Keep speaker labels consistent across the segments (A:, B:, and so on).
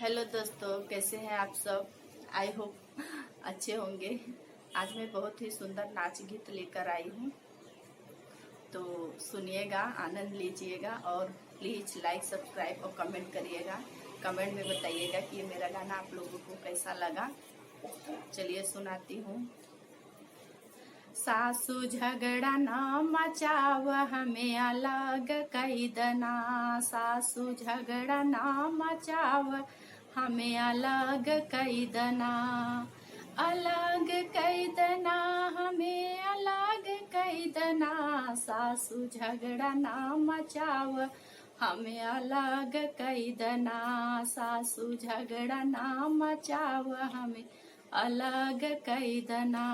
A: Hello दोस्तों, कैसे हैं आप सब। आई होप अच्छे होंगे। आज मैं बहुत ही सुंदर नाच गीत लेकर आई हूँ, तो सुनिएगा, आनंद लीजिएगा और प्लीज़ लाइक सब्सक्राइब और कमेंट करिएगा। कमेंट में बताइएगा कि ये मेरा गाना आप लोगों को कैसा लगा। चलिए सुनाती हूँ। सासू झगड़ा ना मचाव हमें अलग कई दना, सासू झगड़ा ना मचाव हमें अलग कई दना, अलग कई दना हमें अलग कई दना, सासू झगड़ा ना मचाव हमें अलग कई दना, सासू झगड़ा ना मचाव हमें अलग कई दना।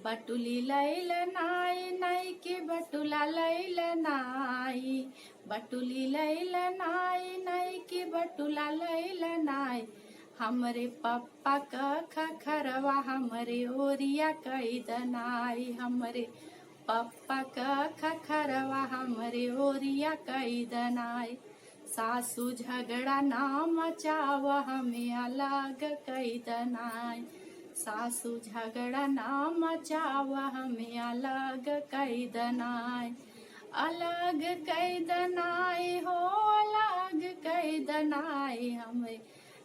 A: बटुली लैल नाई नाई के बटुला लैल नाई, बटुली लैल नाई नाई के बटुला लैल नाई, हमरे पप्पा का खखरवा हमरे ओरिया कई दनाई, हमरे पप्पा का खखरवा हमरे ओरिया कई दनाई, सासू झगड़ा ना मचाव हमें अलग कई दनाई, सासू झगड़ा ना मचाव हमें अलग कई दनाई, अलग कई दनाई हो अलग कई दनाई,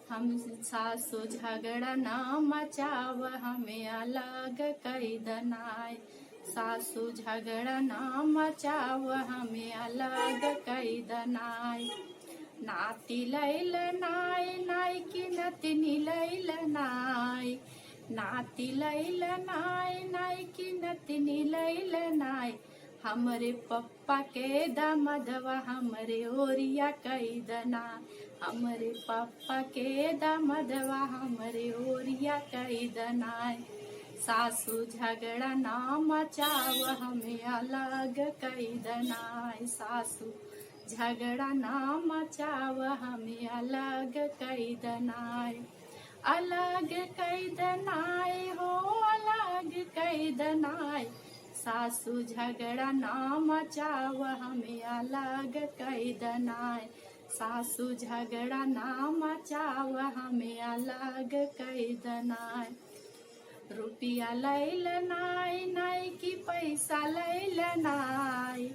A: हम सासू झगड़ा ना मचाव हमें अलग कई दनाई, सासू झगड़ा ना मचाव हमें अलग कई दनाई। नाती लैल नाई नाई की नतनी लैल नाई, नाती लैल नाई नाई की नतनी लैल नाई, हमरे पप्पा के दामदवा हमरे ओरिया कई दना, हमरे पप्पा के दामदवा हमरे ओरिया कई दनाई, सासू झगड़ा ना मचाव हमें अलग कई दनाई, सासू झगड़ा ना मचाव हमें अलग कई दनाई, अलग कई दनाई हो अलग कई दनाई, सासू झगड़ा ना मचाव हमें अलग कई दनाई, सासू झगड़ा ना मचाव हमें अलग कई दनाई। रुपया लैल नाई नाई की पैसा लैल नाई,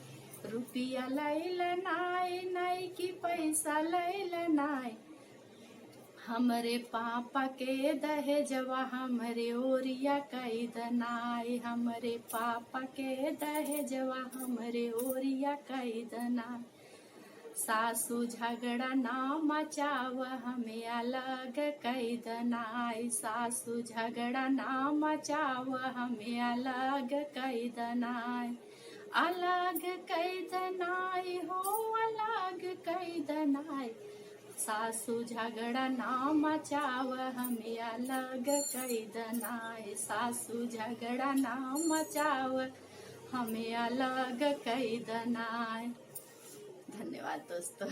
A: रुपया लैल नाई नाई की पैसा लैल नाई, हमरे पापा के दहेजवा हमरे ओरिया कई दनाई, हमरे पापा के दहेजवा हमरे ओरिया कई दनाई, सासू झगड़ा ना मचाव हमें अलग कई दनाई, सासू झगड़ा ना मचाव हमें अलग कई दनाई, अलग कई दनाई हो अलग कई दनाई, सासू झगड़ा ना मचाव हमें अलग कई दनाई, सासू झगड़ा ना मचाव हमें अलग कई दनाई। धन्यवाद दोस्तों।